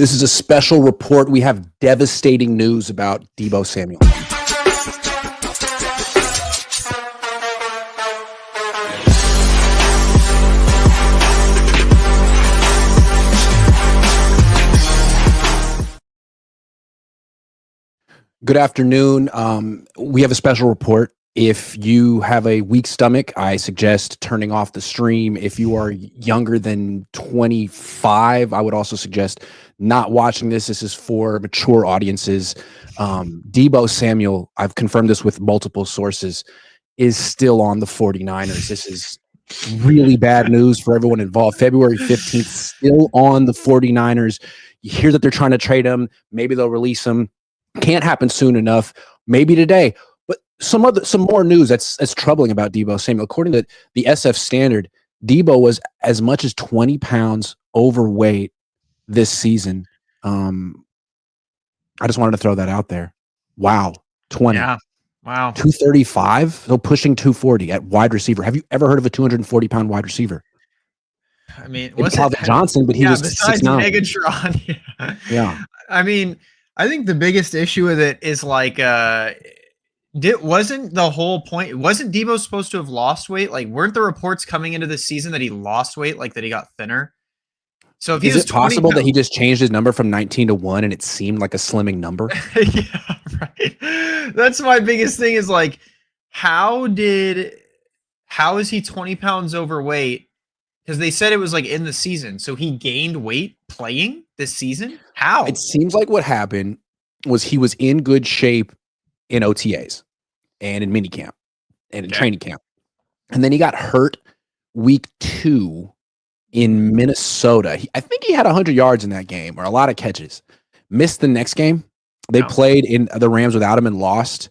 This is a special report. We have devastating news about Deebo Samuel. Good afternoon. We have a special report. If you have a weak stomach, I suggest turning off the stream. If you are younger than 25, I would also suggest not watching this. This is for mature audiences. Deebo Samuel, I've confirmed this with multiple sources, is still on the 49ers. This is really bad news for everyone involved. February 15th, still on the 49ers. You hear that they're trying to trade him. Maybe they'll release him. Can't happen soon enough. Maybe today. But some more news that's troubling about Deebo Samuel. According to the SF Standard, Deebo was as much as 20 pounds overweight this season. I just wanted to throw that out there. Wow. 20. Yeah. Wow. 235, so pushing 240 at wide receiver. Have you ever heard of a 240-pound wide receiver? I mean, was Calvin Johnson, but he was besides 6'9". Megatron. Yeah. I mean, I think the biggest issue with it is like, wasn't the whole point? Wasn't Deebo supposed to have lost weight? Like, weren't the reports coming into the season that he lost weight, like that he got thinner? So if is it possible that he just changed his number from 19 to 1 and it seemed like a slimming number? Yeah, right. That's my biggest thing is like, how is he 20 pounds overweight? Because they said it was like in the season. So he gained weight playing this season? How? It seems like what happened was he was in good shape in OTAs and in minicamp and in training camp. And then he got hurt week 2 in Minnesota. I think he had 100 yards in that game or a lot of catches. Missed the next game. They played in the Rams without him and lost.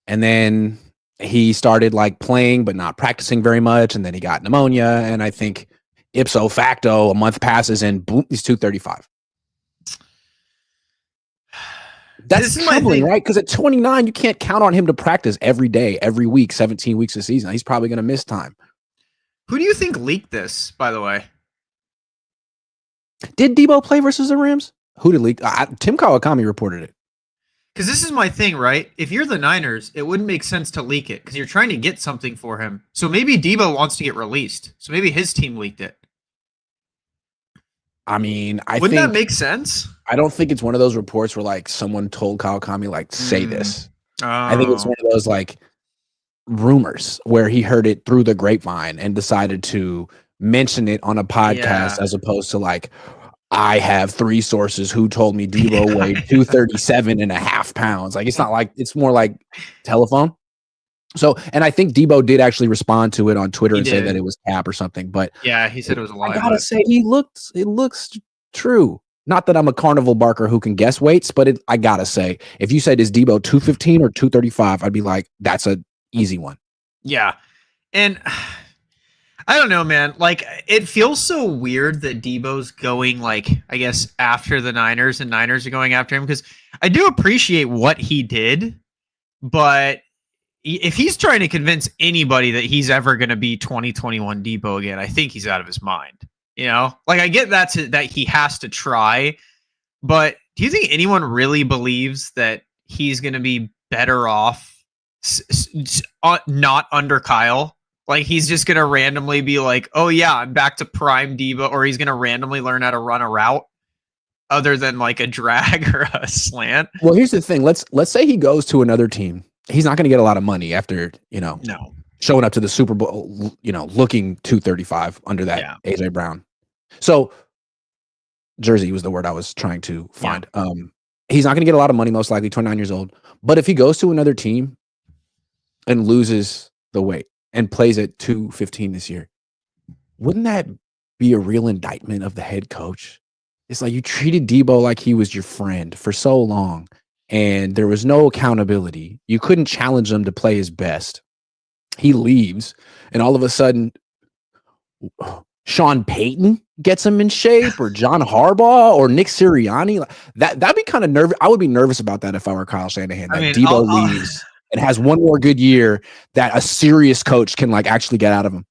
And then he started like playing but not practicing very much. And then he got pneumonia. And I think ipso facto, a month passes and boom, he's 235. That's troubling, right? Because at 29, you can't count on him to practice every day, every week, 17 weeks a season. He's probably going to miss time. Who do you think leaked this, by the way? Did Deebo play versus the Rams? Who did leak? Tim Kawakami reported it. Because this is my thing, right? If you're the Niners, it wouldn't make sense to leak it because you're trying to get something for him. So maybe Deebo wants to get released. So maybe his team leaked it. I mean, wouldn't that make sense? I don't think it's one of those reports where like someone told Kawakami like say this. I think it's one of those like rumors where he heard it through the grapevine and decided to mention it on a podcast as opposed to like, I have 3 sources who told me Deebo weighed 237.5 pounds. Like, it's not like, it's more like telephone. So, and I think Deebo did actually respond to it on Twitter and say that it was cap or something, but yeah, he said it was a lie. I gotta say, it looks true. Not that I'm a carnival barker who can guess weights, but I gotta say, if you said is Deebo 215 or 235, I'd be like, that's a easy one. Yeah. And I don't know, man. Like, it feels so weird that Deebo's going, like, I guess, after the Niners and Niners are going after him because I do appreciate what he did, but if he's trying to convince anybody that he's ever going to be 2021 Deebo again, I think he's out of his mind. You know, like I get that he has to try, but do you think anyone really believes that he's going to be better off not under Kyle? Like he's just going to randomly be like, oh yeah, I'm back to prime Deebo, or he's going to randomly learn how to run a route other than like a drag or a slant. Well, here's the thing. Let's say he goes to another team. He's not going to get a lot of money after, showing up to the Super Bowl, looking 235 under that AJ Brown. So jersey was the word I was trying to find. Yeah. He's not going to get a lot of money, most likely 29 years old. But if he goes to another team and loses the weight and plays at 215 this year, wouldn't that be a real indictment of the head coach? It's like you treated Deebo like he was your friend for so long. And there was no accountability. You couldn't challenge him to play his best. He leaves, and all of a sudden, Sean Payton gets him in shape, or John Harbaugh, or Nick Sirianni. That'd be kind of nervous. I would be nervous about that if I were Kyle Shanahan. That Deebo leaves and has one more good year that a serious coach can like actually get out of him.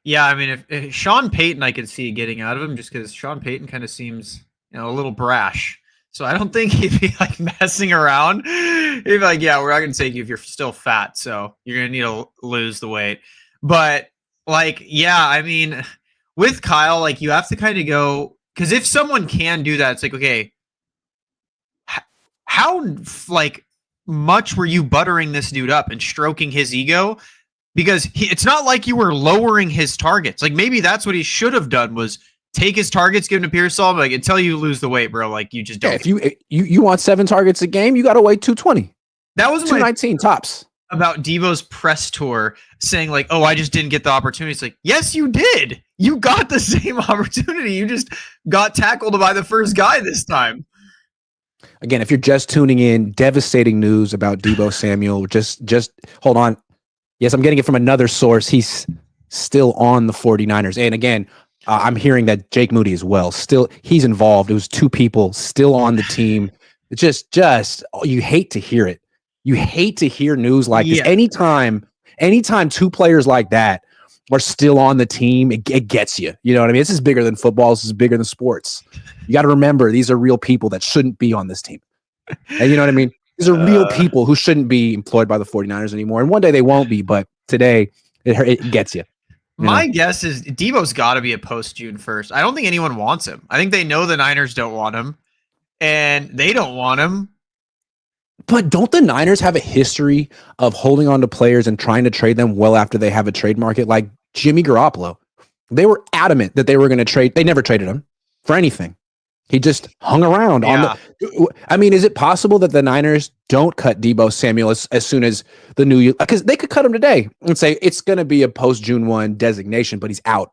Yeah, I mean, if Sean Payton, I could see getting out of him just because Sean Payton kind of seems a little brash. So I don't think he'd be like messing around. He'd be like, yeah, we're not going to take you if you're still fat. So you're going to need to lose the weight. But like, yeah, I mean, with Kyle, like you have to kind of go, because if someone can do that, it's like, okay, how like much were you buttering this dude up and stroking his ego? Because it's not like you were lowering his targets. Like maybe that's what he should have done was take his targets, give him to Pearsall, like until you lose the weight, bro. Like you just don't. Yeah, if you want 7 targets a game, you got to weigh 220. That was 219 tops. About Deebo's press tour saying like, "Oh, I just didn't get the opportunity." It's like, yes, you did. You got the same opportunity. You just got tackled by the first guy this time. Again, if you're just tuning in, devastating news about Deebo Samuel. Just hold on. Yes, I'm getting it from another source. He's still on the 49ers. And again, I'm hearing that Jake Moody as well. Still, he's involved. It was 2 people still on the team. It's just you hate to hear it. You hate to hear news like this. Anytime 2 players like that are still on the team, it gets you. You know what I mean? This is bigger than football. This is bigger than sports. You got to remember, these are real people that shouldn't be on this team. And you know what I mean? These are real people who shouldn't be employed by the 49ers anymore. And one day they won't be, but today it gets you. My guess is Deebo's got to be a post June 1st. I don't think anyone wants him. I think they know the Niners don't want him, and they don't want him. But don't the Niners have a history of holding on to players and trying to trade them well after they have a trade market? Like Jimmy Garoppolo. They were adamant that they were going to trade. They never traded him for anything. He just hung around on the. I mean, is it possible that the Niners don't cut Deebo Samuel as soon as the new year? Because they could cut him today and say it's going to be a post June 1 designation, but he's out.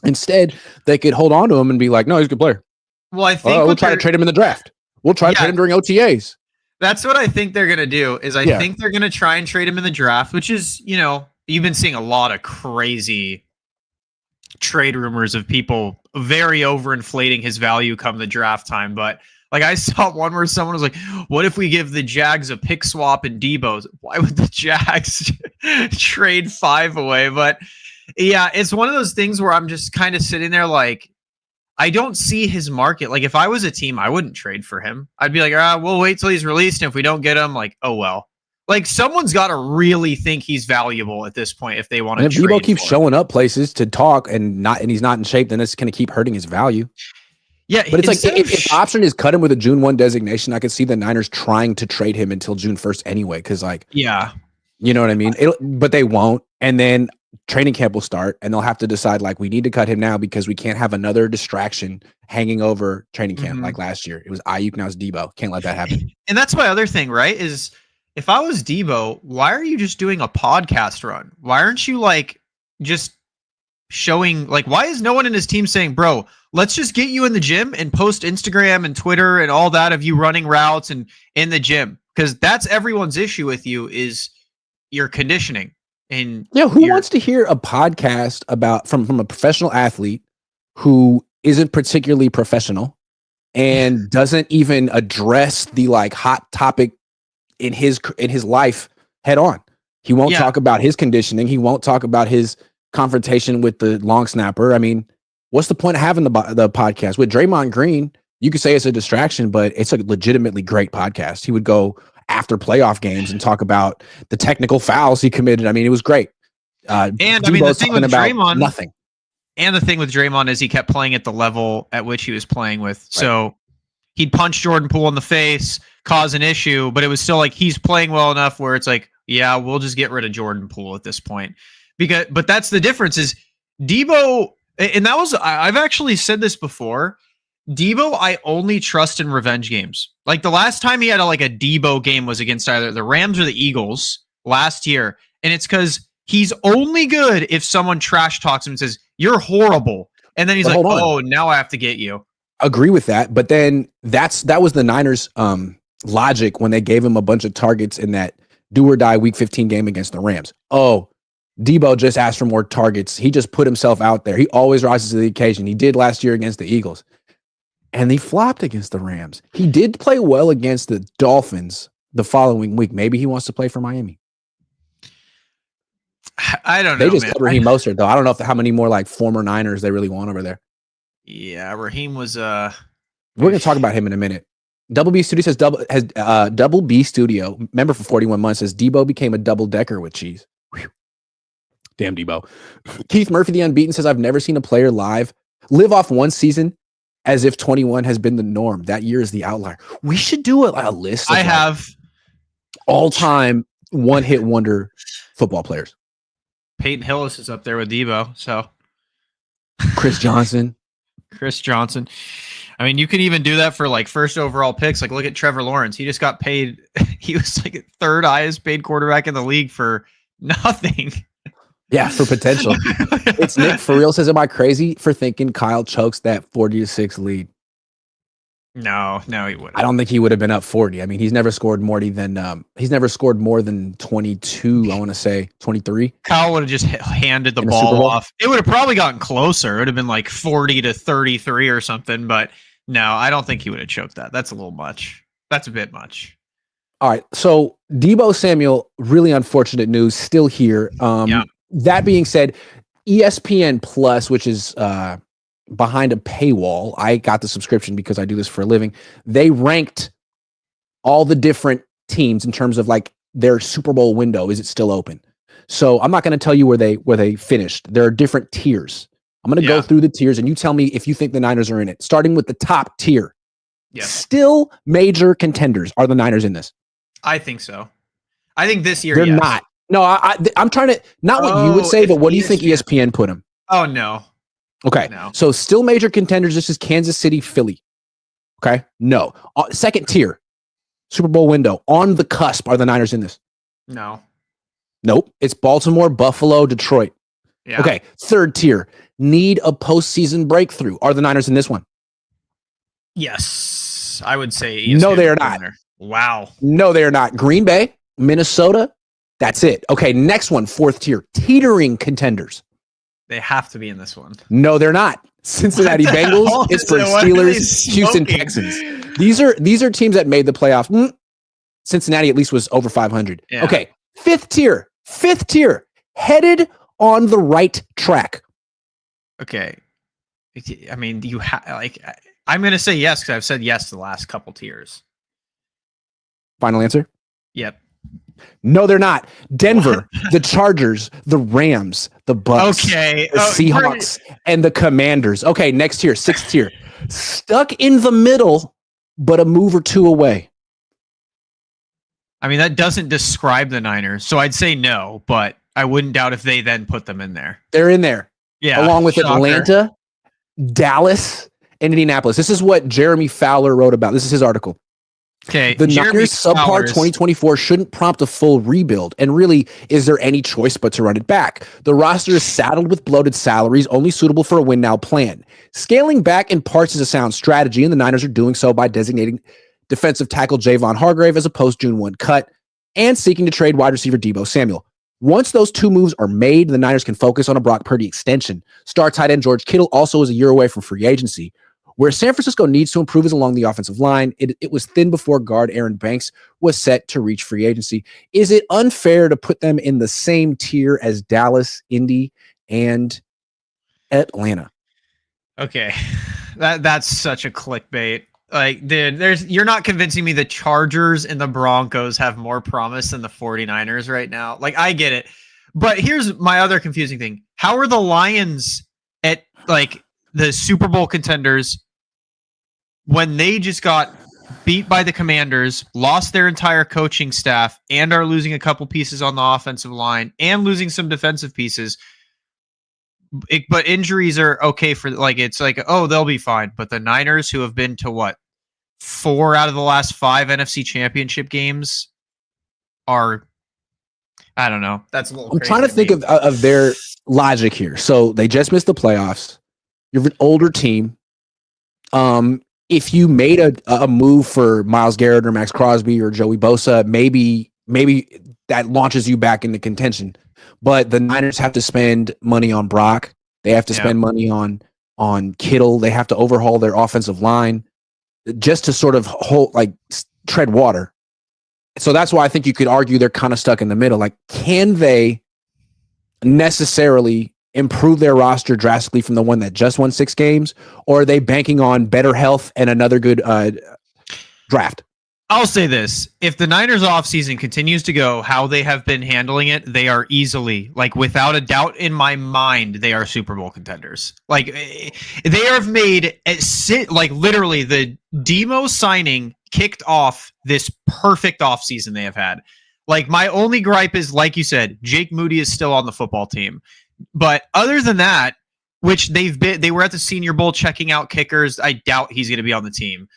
Instead, they could hold on to him and be like, no, he's a good player. Well, I think we'll try to trade him in the draft. We'll try to trade him during OTAs. That's what I think they're going to do is I think they're going to try and trade him in the draft, which is, you've been seeing a lot of crazy trade rumors of people very overinflating his value come the draft time. But like I saw one where someone was like, what if we give the Jags a pick swap and Deebo's? Why would the Jags trade 5 away? But yeah, it's one of those things where I'm just kind of sitting there like, I don't see his market. Like if I was a team, I wouldn't trade for him. I'd be like, we'll wait till he's released. And if we don't get him, like, oh, well. Like someone's got to really think he's valuable at this point if they want to. And if Deebo keeps showing up places to talk and he's not in shape, then it's going to keep hurting his value. Yeah, but it's like if the option is cut him with a June 1 designation, I could see the Niners trying to trade him until June 1st anyway. Because you know what I mean. But they won't, and then training camp will start, and they'll have to decide like we need to cut him now because we can't have another distraction hanging over training camp like last year. It was Ayuk, now it's Deebo. Can't let that happen. And that's my other thing, right? Is if I was Deebo, why are you just doing a podcast run? Why aren't you like just showing like why is no one in his team saying, bro, let's just get you in the gym and post Instagram and Twitter and all that of you running routes and in the gym? Because that's everyone's issue with you is your conditioning. And who wants to hear a podcast about from a professional athlete who isn't particularly professional and doesn't even address the like hot topic in his life head on? He won't talk about his conditioning. He won't talk about his confrontation with the long snapper. I mean, what's the point of having the podcast with Draymond Green? You could say it's a distraction, but it's a legitimately great podcast. He would go after playoff games and talk about the technical fouls he committed. I mean, it was great. And I mean, the thing with Draymond, nothing. And the thing with Draymond is he kept playing at the level at which he was playing with. Right. So he'd punch Jordan Poole in the face, cause an issue, but it was still like he's playing well enough where it's like, yeah, we'll just get rid of Jordan Poole at this point. But that's the difference is Deebo, and that was, I've actually said this before. Deebo, I only trust in revenge games. Like the last time he had a Deebo game was against either the Rams or the Eagles last year. And it's because he's only good if someone trash talks him and says, you're horrible. And then he's like, oh, now I have to get you. Agree with that. But then that was the Niners logic when they gave him a bunch of targets in that do or die week 15 game against the Rams. Oh, Deebo just asked for more targets. He just put himself out there. He always rises to the occasion. He did last year against the Eagles. And he flopped against the Rams. He did play well against the Dolphins the following week. Maybe he wants to play for Miami. I don't know. They just cut Raheem Mostert, though. I don't know how many more like former Niners they really want over there. Yeah, Raheem was We're going to talk about him in a minute. Double B Studio says Double B Studio member for 41 months says Deebo became a double decker with cheese. Whew. Damn Deebo. Keith Murphy the Unbeaten says I've never seen a player live live off one season as if 21 has been the norm. That year is the outlier. We should do a list. I have all-time one-hit wonder football players. Peyton Hillis is up there with Deebo. So Chris Johnson. I mean, you can even do that for like first overall picks. Like, look at Trevor Lawrence. He just got paid. He was like third highest paid quarterback in the league for nothing. Yeah, for potential. It's Nick for real says, am I crazy for thinking Kyle chokes that 40-6 lead? No, he wouldn't. I don't think he would have been up 40. I mean, he's never scored more than 22. I want to say 23. Kyle would have just handed the ball off. It would have probably gotten closer. It would have been like 40-33 or something. But no, I don't think he would have choked that. That's a little much. That's a bit much. All right. So Deebo Samuel, really unfortunate news, still here. Yeah. That being said, ESPN Plus, which is behind a paywall, I got the subscription because I do this for a living. They ranked all the different teams in terms of like their Super Bowl window. Is it still open? So I'm not going to tell you where they finished. There are different tiers. I'm going to go through the tiers and you tell me if you think the Niners are in it. Starting with the top tier. Yeah. Still major contenders. Are the Niners in this? I think so. I think this year they're not. No, I'm trying to, not what you would say, but what do you think ESPN put them? Oh, no. Okay. No. So still major contenders. This is Kansas City, Philly. Okay. No. Second tier, Super Bowl window. On the cusp. Are the Niners in this? No. Nope. It's Baltimore, Buffalo, Detroit. Yeah. Okay. Third tier, need a postseason breakthrough. Are the Niners in this one? Yes. I would say ESPN. No, they are not. Wow. No, they are not. Green Bay, Minnesota. That's it. Okay, next one, fourth tier, teetering contenders. They have to be in this one. No, they're not. Cincinnati Bengals, Pittsburgh Steelers, Houston Texans. These are teams that made the playoffs. Cincinnati at least was over 500. Yeah. Okay, fifth tier, headed on the right track. Okay, I mean, I'm going to say yes because I've said yes to the last couple tiers. Final answer? Yep. No, they're not. Denver, the Chargers, the Rams, the Bucks, the Seahawks, and the Commanders. Okay, next tier, sixth tier. Stuck in the middle, but a move or two away. I mean, that doesn't describe the Niners, so I'd say no, but I wouldn't doubt if they then put them in there. They're in there. Yeah. Along with Atlanta, Dallas, and Indianapolis. This is what Jeremy Fowler wrote about. This is his article. Okay, the Niners subpar 2024 shouldn't prompt a full rebuild. And really, is there any choice but to run it back? The roster is saddled with bloated salaries, only suitable for a win now plan. Scaling back in parts is a sound strategy, and the Niners are doing so by designating defensive tackle Javon Hargrave as a post-June 1 cut and seeking to trade wide receiver Deebo Samuel. Once those two moves are made, the Niners can focus on a Brock Purdy extension. Star tight end George Kittle also is a year away from free agency. Where San Francisco needs to improve is along the offensive line. It was thin before guard Aaron Banks was set to reach free agency. Is it unfair to put them in the same tier as Dallas, Indy, and Atlanta? Okay, that's such a clickbait. Like, dude, you're not convincing me the Chargers and the Broncos have more promise than the 49ers right now. Like, I get it. But here's my other confusing thing. How are the Lions at, like, the Super Bowl contenders when they just got beat by the Commanders, lost their entire coaching staff, and are losing a couple pieces on the offensive line and losing some defensive pieces? But injuries are okay for, like, it's like, oh, they'll be fine. But the Niners, who have been to what, 4 out of the last 5 NFC championship games, are, I don't know. That's a little. I'm trying to think of their logic here. So they just missed the playoffs. You're an older team. If you made a move for Myles Garrett or Max Crosby or Joey Bosa, maybe that launches you back into contention. But the Niners have to spend money on Brock. They have to spend money on Kittle. They have to overhaul their offensive line just to sort of tread water. So that's why I think you could argue they're kind of stuck in the middle. Like, can they necessarily improve their roster drastically from the one that just won 6 games, or are they banking on better health and another good draft? I'll say this. If the Niners offseason continues to go how they have been handling it, they are easily, like without a doubt in my mind, they are Super Bowl contenders. Like they have made like literally the Deebo signing kicked off this perfect offseason they have had. Like my only gripe is, like you said, Jake Moody is still on the football team. But other than that, which they were at the Senior Bowl checking out kickers. I doubt he's going to be on the team.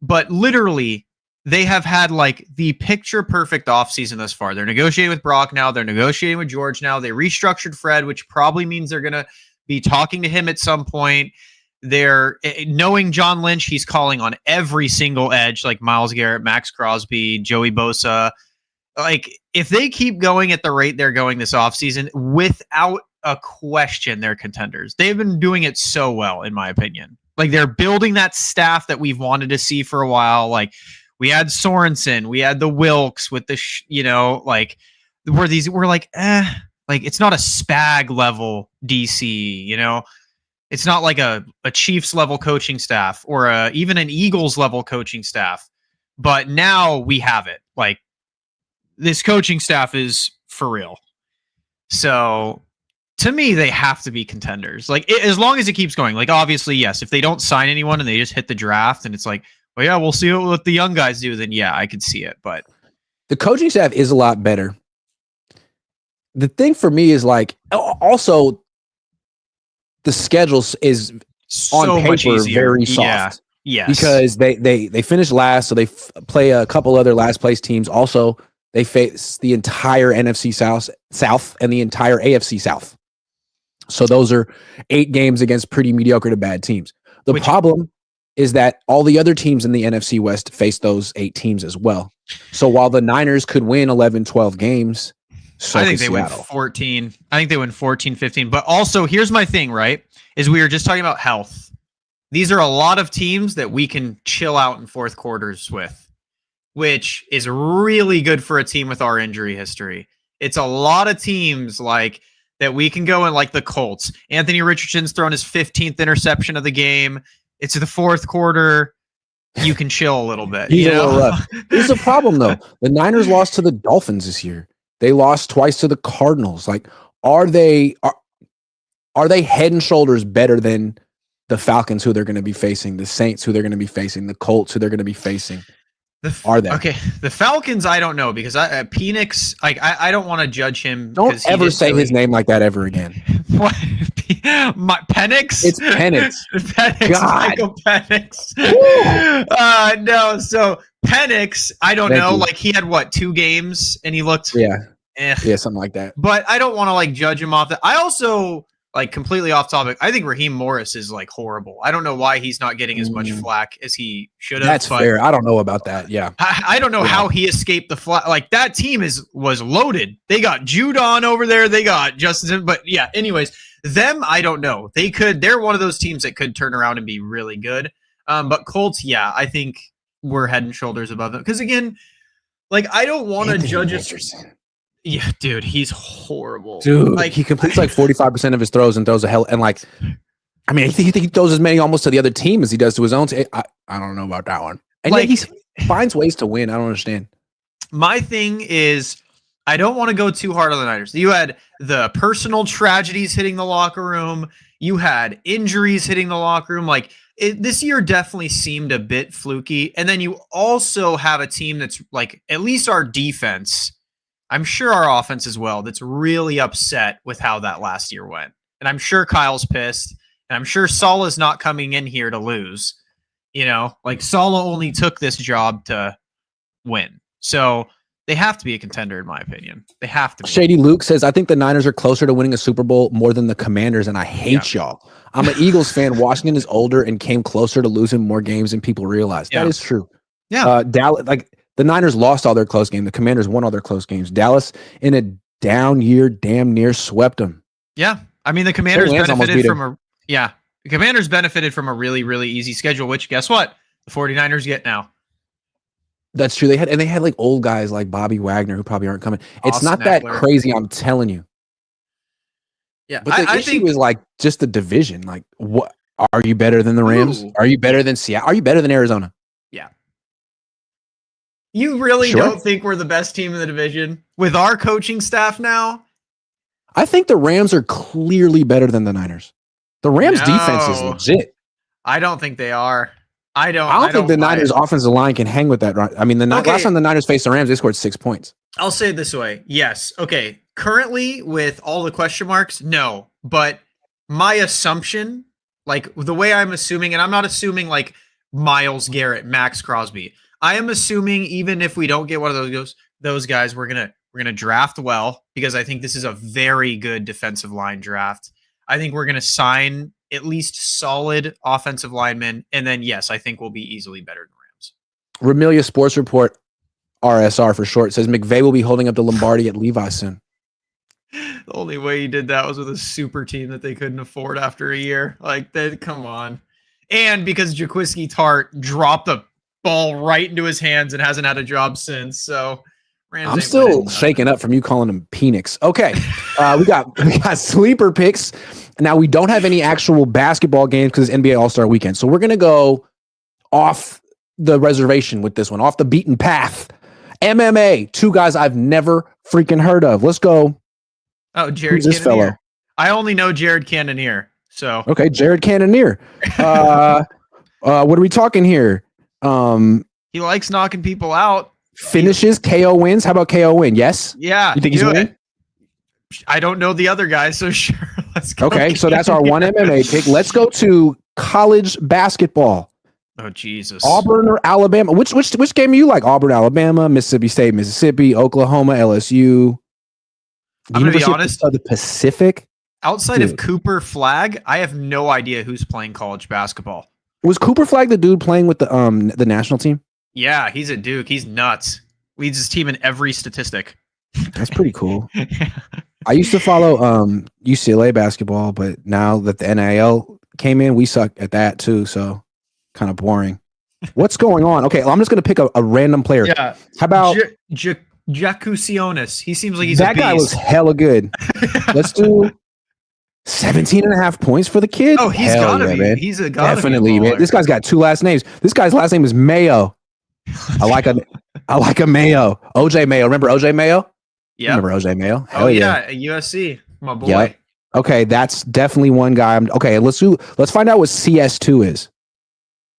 But literally, they have had like the picture perfect offseason thus far. They're negotiating with Brock now. They're negotiating with George now. They restructured Fred, which probably means they're going to be talking to him at some point. They're knowing John Lynch. He's calling on every single edge, like Myles Garrett, Max Crosby, Joey Bosa. Like if they keep going at the rate they're going this offseason, without a question, they're contenders. They've been doing it so well, in my opinion. Like they're building that staff that we've wanted to see for a while. Like we had Sorensen, we had the Wilkes with the, like we're like, like it's not a Spag level DC, it's not like a Chiefs level coaching staff or even an Eagles level coaching staff. But now we have it. Like this coaching staff is for real. So to me, they have to be contenders. Like as long as it keeps going. Like obviously, yes. If they don't sign anyone and they just hit the draft, and it's like, well, yeah, we'll see what the young guys do. Then yeah, I could see it. But the coaching staff is a lot better. The thing for me is like also the schedule is on paper very soft. Yeah. Because they finished last, so they play a couple other last place teams. Also, they face the entire NFC South and the entire AFC South. So those are 8 games against pretty mediocre to bad teams. The problem is that all the other teams in the NFC West face those 8 teams as well. So while the Niners could win 11, 12 games, I think they win 14. I think they win 14, 15. But also, here's my thing, right? Is we were just talking about health. These are a lot of teams that we can chill out in fourth quarters with, which is really good for a team with our injury history. It's a lot of teams like that we can go in, like the Colts. Anthony Richardson's thrown his 15th interception of the game. It's the fourth quarter. You can chill a little bit. He's a little rough. This is a problem, though. The Niners lost to the Dolphins this year. They lost twice to the Cardinals. Like, are they head and shoulders better than the Falcons, who they're going to be facing, the Saints, who they're going to be facing, the Colts, who they're going to be facing? Are they? Okay, the Falcons, I don't know, because Penix, like I don't want to judge him. Don't ever say his name like that ever again. What? Penix? It's Penix. Penix. God. Michael Penix. No, so Penix, I don't know. Like he had what, 2 games, and he looked yeah, something like that. But I don't want to like judge him off that. I also, like, completely off topic, I think Raheem Morris is like horrible. I don't know why he's not getting as much flack as he should have. That's fair. I don't know about that. Yeah. I don't know how he escaped the flack. Like that team was loaded. They got Judon over there. They got Justin. But yeah, anyways, them, I don't know. They're one of those teams that could turn around and be really good. But Colts, yeah, I think we're head and shoulders above them. Because again, like I don't want to judge us. Yeah, dude, he's horrible. Dude, like he completes like 45% of his throws and throws a hell. And like, I mean, I think he throws as many almost to the other team as he does to his own team. I don't know about that one. And like, he finds ways to win. I don't understand. My thing is, I don't want to go too hard on the Niners. You had the personal tragedies hitting the locker room. You had injuries hitting the locker room. Like this year definitely seemed a bit fluky. And then you also have a team that's like, at least our defense, I'm sure our offense as well, that's really upset with how that last year went. And I'm sure Kyle's pissed. And I'm sure Salah's not coming in here to lose. Like Salah only took this job to win. So they have to be a contender, in my opinion. They have to be. Shady Luke says, I think the Niners are closer to winning a Super Bowl more than the Commanders, and I hate y'all. I'm an Eagles fan. Washington is older and came closer to losing more games than people realize. That is true. Yeah. Dallas, like, the Niners lost all their close games. The Commanders won all their close games. Dallas, in a down year, damn near swept them. Yeah. I mean, the Commanders benefited from the Commanders benefited from a really, really easy schedule, which guess what? The 49ers get now. That's true. They had like old guys like Bobby Wagner who probably aren't coming. It's not that crazy, I'm telling you. Yeah, But the I issue think is like just the division. Like, what are you better than the Rams? Ooh. Are you better than Seattle? Are you better than Arizona? yeah. You really Sure. don't think we're the best team in the division with our coaching staff now? I think the Rams are clearly better than the Niners. The Rams defense is No, legit. I don't think they are. I I don't think the buy Niners it. offensive line can hang with that. I mean, last Okay. time the Niners faced the Rams, they scored 6 points. I'll say it this way. Yes. Okay. Currently, with all the question marks, no. But my assumption, like the way I'm assuming, and I'm not assuming like Myles Garrett, Max Crosby. I am assuming even if we don't get one of those guys, we're gonna draft well because I think this is a very good defensive line draft. I think we're gonna sign at least solid offensive linemen, and then yes, I think we'll be easily better than the Rams. Remilia Sports Report, RSR for short, says McVay will be holding up the Lombardi at Levi soon. The only way he did that was with a super team that they couldn't afford after a year. Like, come on. And because Jaquiski Tart dropped the ball right into his hands and hasn't had a job since. So Rams I'm still shaking up from you calling him Penix. Okay, we got sleeper picks. Now we don't have any actual basketball games because it's NBA All-Star Weekend. So we're gonna go off the reservation with this one, off the beaten path. MMA, two guys I've never freaking heard of. Let's go. Oh, Jared Who's this Cannonier. fellow? I only know Jared Cannonier. So Okay, Jared Cannonier. What are we talking here? he likes knocking people out. Finishes, KO wins. How about KO win? Yes. Yeah. You think he's winning? I don't know the other guy, so sure. Let's go. Okay, so that's our one MMA pick. Let's go to college basketball. Oh Jesus! Auburn or Alabama? Which game do you like? Auburn, Alabama, Mississippi State, Mississippi, Oklahoma, LSU. I'm gonna be honest. Of the Pacific. Outside of Cooper Flag, I have no idea who's playing college basketball. Was Cooper Flag the dude playing with the national team? Yeah, he's at Duke. He's nuts. Leads his team in every statistic. That's pretty cool. I used to follow UCLA basketball, but now that the NIL came in, we suck at that too. So kind of boring. What's going on? Okay, well, I'm just going to pick a random player. Yeah. How about Jacusionis? He seems like he's that a beast. guy was hella good. Let's do 17.5 points for the kid. Oh, he's Hell gotta yeah, be. man. He's a gotta Definitely, be man. This guy's got two last names. This guy's last name is Mayo. I like a Mayo. OJ Mayo. Remember OJ Mayo? Yeah. Remember OJ Mayo? Hell yeah, USC. My boy. Yep. Okay, that's definitely one guy. Okay, let's find out what CS2 is.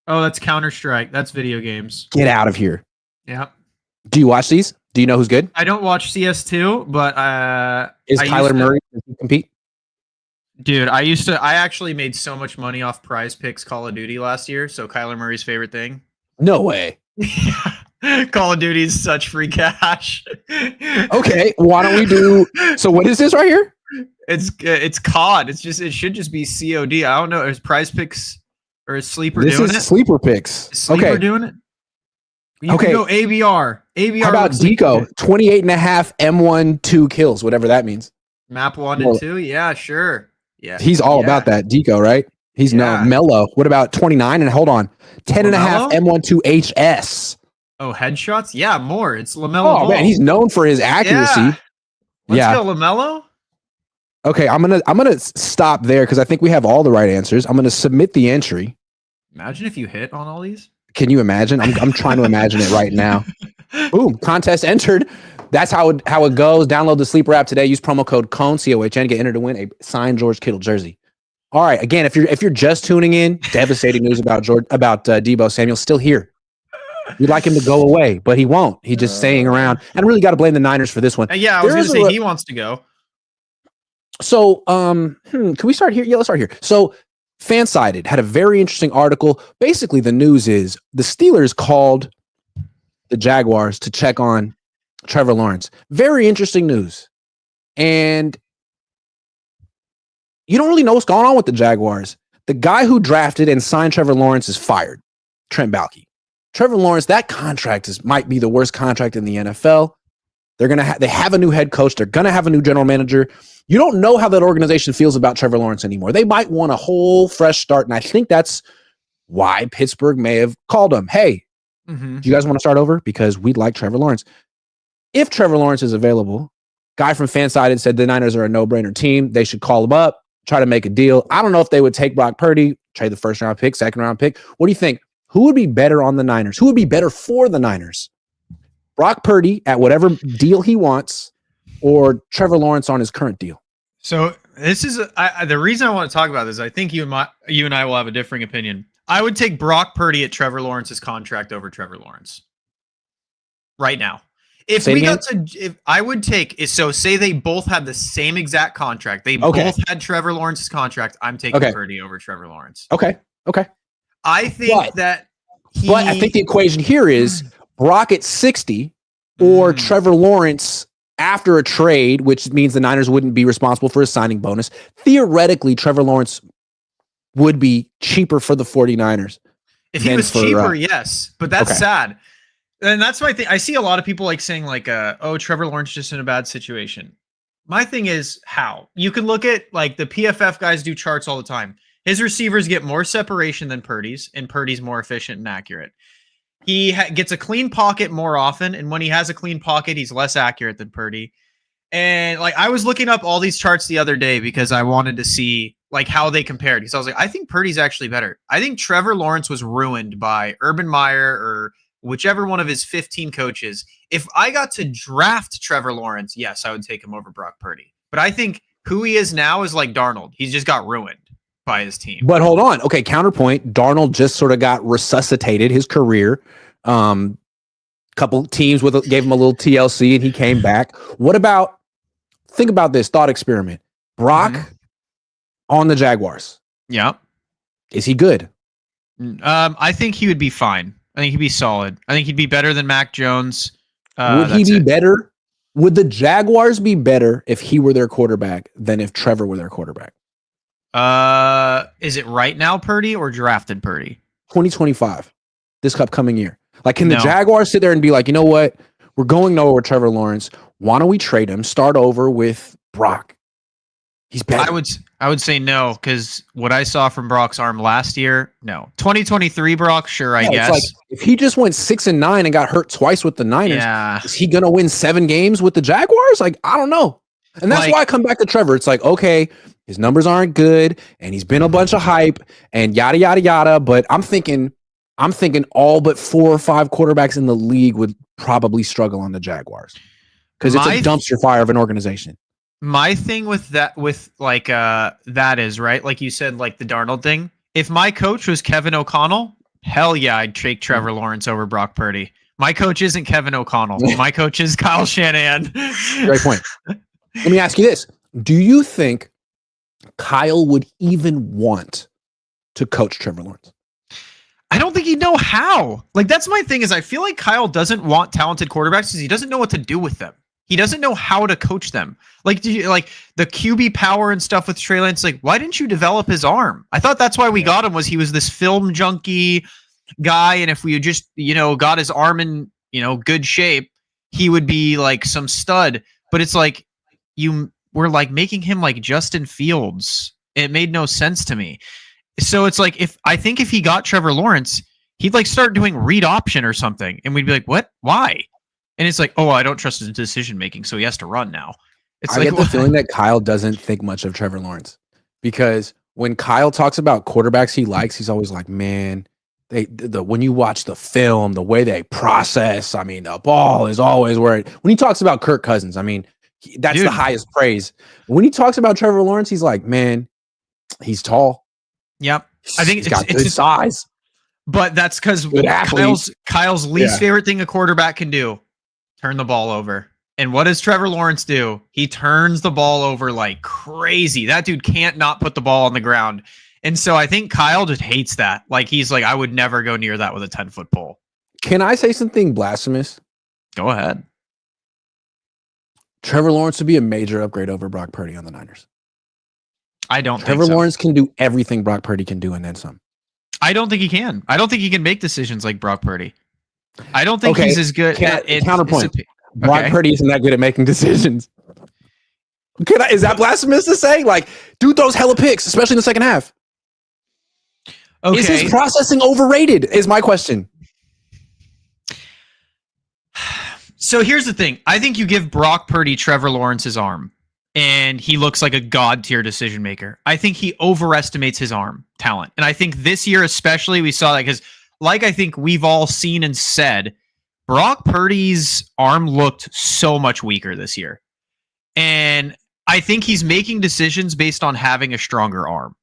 Oh, that's Counter-Strike. That's video games. Get out of here. Yeah. Do you watch these? Do you know who's good? I don't watch CS2, but Is Kyler Murray does he compete? Dude, I actually made so much money off Prize Picks Call of Duty last year, so Kyler Murray's favorite thing. No way. Call of Duty is such free cash. Okay, why don't we do so what is this right here? It's COD. It should just be COD. I don't know. Is Prize Picks or is Sleeper This doing is it? sleeper picks. Is Sleeper doing it? You Okay. can go ABR. ABR. How about Deco? 28.5 M1 2 kills, whatever that means. Map 1 and 2? Yeah, sure. Yeah. He's all about that. Deco, right? He's no Mellow. What about 29? And hold on. 10.5 M1 2 HS. Oh, headshots? Yeah, more. It's LaMelo. Oh, man, he's known for his accuracy. Let's go LaMelo. Okay, I'm gonna stop there because I think we have all the right answers. I'm gonna submit the entry. Imagine if you hit on all these. Can you imagine? I'm trying to imagine it right now. Boom! Contest entered. That's how it goes. Download the Sleeper app today. Use promo code COHN COHN. Get entered to win a signed George Kittle jersey. All right. Again, if you're just tuning in, devastating news about Deebo Samuel still here. We'd like him to go away, but he won't. He's just staying around. And really got to blame the Niners for this one. Yeah, I was going to say he wants to go. So, can we start here? Yeah, let's start here. So, Fansided had a very interesting article. Basically, the news is the Steelers called the Jaguars to check on Trevor Lawrence. Very interesting news. And you don't really know what's going on with the Jaguars. The guy who drafted and signed Trevor Lawrence is fired, Trent Baalke. Trevor Lawrence, that contract might be the worst contract in the NFL. They have a new head coach. They're going to have a new general manager. You don't know how that organization feels about Trevor Lawrence anymore. They might want a whole fresh start, and I think that's why Pittsburgh may have called him. Hey, do you guys want to start over? Because we'd like Trevor Lawrence. If Trevor Lawrence is available, Guy from Fansided said the Niners are a no-brainer team. They should call him up, try to make a deal. I don't know if they would take Brock Purdy, trade the first-round pick, second-round pick. What do you think? Who would be better on the Niners? Who would be better for the Niners? Brock Purdy at whatever deal he wants, or Trevor Lawrence on his current deal? So this is the reason I want to talk about this. I think you and I will have a differing opinion. I would take Brock Purdy at Trevor Lawrence's contract over Trevor Lawrence right now. If I would take, so say they both had the same exact contract. They both had Trevor Lawrence's contract. I'm taking Purdy over Trevor Lawrence. Okay. I think but I think the equation here is Brock at 60 or Trevor Lawrence after a trade, which means the Niners wouldn't be responsible for a signing bonus. Theoretically, Trevor Lawrence would be cheaper for the 49ers. If he was cheaper, yes. But that's sad. And that's my thing. I see a lot of people like saying like, oh, Trevor Lawrence just in a bad situation. My thing is how? You can look at like the PFF guys do charts all the time. His receivers get more separation than Purdy's, and Purdy's more efficient and accurate. He gets a clean pocket more often, and when he has a clean pocket, he's less accurate than Purdy. And like I was looking up all these charts the other day because I wanted to see like how they compared. Because I was like, I think Purdy's actually better. I think Trevor Lawrence was ruined by Urban Meyer or whichever one of his 15 coaches. If I got to draft Trevor Lawrence, yes, I would take him over Brock Purdy. But I think who he is now is like Darnold. He's just got ruined by his team. But hold on. Okay, counterpoint. Darnold just sort of got resuscitated his career. Couple teams gave him a little TLC and he came back. What about, think about this thought experiment. Brock on the Jaguars. Yeah. Is he good? I think he would be fine. I think he'd be solid. I think he'd be better than Mac Jones. Would he be better? Would the Jaguars be better if he were their quarterback than if Trevor were their quarterback? Is it right now Purdy or drafted Purdy? 2025, this upcoming year. Like, can the Jaguars sit there and be like, you know what? We're going nowhere with Trevor Lawrence. Why don't we trade him? Start over with Brock. He's better. I would say no, because what I saw from Brock's arm last year, no. 2023 Brock, sure, I guess. It's like if he just went 6-9 and got hurt twice with the Niners, is he gonna win 7 games with the Jaguars? Like, I don't know. And that's why I come back to Trevor. It's like, okay, his numbers aren't good, and he's been a bunch of hype and yada yada yada. But I'm thinking all but 4 or 5 quarterbacks in the league would probably struggle on the Jaguars because it's a dumpster fire of an organization. My thing with that, that is right, like you said, like the Darnold thing. If my coach was Kevin O'Connell, hell yeah, I'd take Trevor Lawrence over Brock Purdy. My coach isn't Kevin O'Connell. My coach is Kyle Shanahan. Great point. Let me ask you this: do you think Kyle would even want to coach Trevor Lawrence? I don't think he'd know how. Like, that's my thing is I feel like Kyle doesn't want talented quarterbacks because he doesn't know what to do with them. He doesn't know how to coach them. Like, the QB power and stuff with Trey Lance. Like, why didn't you develop his arm? I thought that's why we got him, was he was this film junkie guy. And if we had just, got his arm in, good shape, he would be like some stud. But it's like, you were like making him like Justin Fields. It made no sense to me. So it's like, if he got Trevor Lawrence, he'd like start doing read option or something. And we'd be like, what? Why? And it's like, oh, I don't trust his decision making, so he has to run now. I get the feeling that Kyle doesn't think much of Trevor Lawrence, because when Kyle talks about quarterbacks he likes, he's always like, man, when you watch the film, the way they process, I mean, the ball is always where when he talks about Kirk Cousins, I mean, that's the highest praise. When he talks about Trevor Lawrence, he's like, man, he's tall. Yep. I think he's got good size. But that's because Kyle's least favorite thing a quarterback can do: turn the ball over. And what does Trevor Lawrence do? He turns the ball over like crazy. That dude can't not put the ball on the ground. And so I think Kyle just hates that. Like, he's like, I would never go near that with a 10-foot pole. Can I say something blasphemous? Go ahead. Trevor Lawrence would be a major upgrade over Brock Purdy on the Niners. I don't Trevor think so. Lawrence can do everything Brock Purdy can do and then some. I don't think he can. I don't think he can make decisions like Brock Purdy. I don't think he's as good at counterpoint. Brock Purdy isn't that good at making decisions. Is that blasphemous to say? Like, dude throws hella picks, especially in the second half. Okay. Is his processing overrated? Is my question. So here's the thing. I think you give Brock Purdy Trevor Lawrence's arm, and he looks like a god-tier decision maker. I think he overestimates his arm talent. And I think this year especially, we saw that because, like I think we've all seen and said, Brock Purdy's arm looked so much weaker this year. And I think he's making decisions based on having a stronger arm.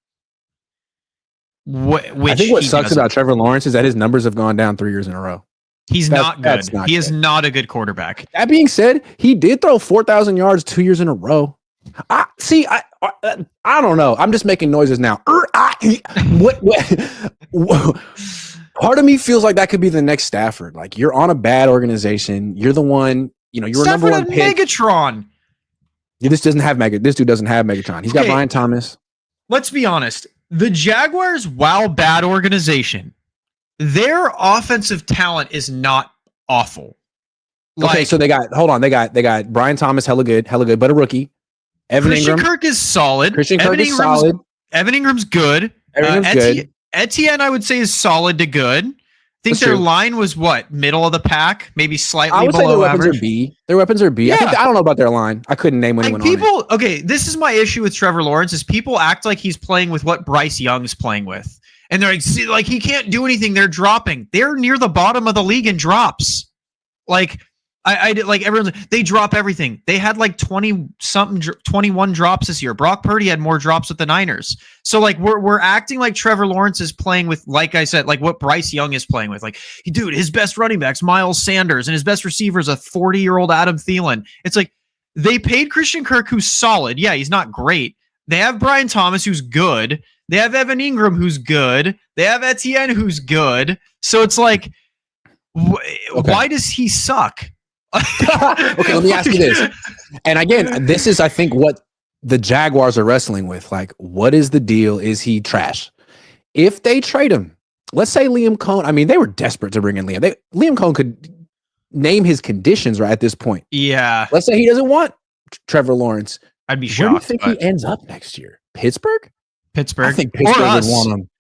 I think what sucks about Trevor Lawrence is that his numbers have gone down 3 years in a row. He's not good. He is not a good quarterback. That being said, he did throw 4,000 yards 2 years in a row. I don't know. I'm just making noises now. Part of me feels like that could be the next Stafford. Like, you're on a bad organization. You're the one, you were Stafford number one pick. Megatron. This dude doesn't have Megatron. He's got Brian Thomas. Let's be honest. The Jaguars, while bad organization, their offensive talent is not awful. Okay, so they got Brian Thomas, hella good, but a rookie. Christian Kirk is solid. Evan Ingram's good. Etienne, I would say, is solid to good. I think their line was middle of the pack, maybe slightly below average. Their weapons are B. Yeah. I don't know about their line. I couldn't name anyone on it. Okay, this is my issue with Trevor Lawrence is people act like he's playing with what Bryce Young's playing with. And they're like, he can't do anything. They're dropping. They're near the bottom of the league in drops. Like, I did, like, they drop everything. They had like 21 drops this year. Brock Purdy had more drops with the Niners. So like we're acting like Trevor Lawrence is playing with, like I said, like what Bryce Young is playing with. Like, dude, his best running back's Miles Sanders and his best receiver is a 40-year-old Adam Thielen. It's like they paid Christian Kirk, who's solid. Yeah, he's not great. They have Brian Thomas, who's good. They have Evan Ingram, who's good. They have Etienne, who's good. So it's like, why does he suck? Okay, let me ask you this. And again, this is, I think, what the Jaguars are wrestling with. Like, what is the deal? Is he trash? If they trade him, let's say Liam Cohn. I mean, they were desperate to bring in Liam. Liam Cohn could name his conditions right at this point. Yeah. Let's say he doesn't want Trevor Lawrence. I'd be shocked. Where do you think he ends up next year? Pittsburgh? I think Pittsburgh would want him.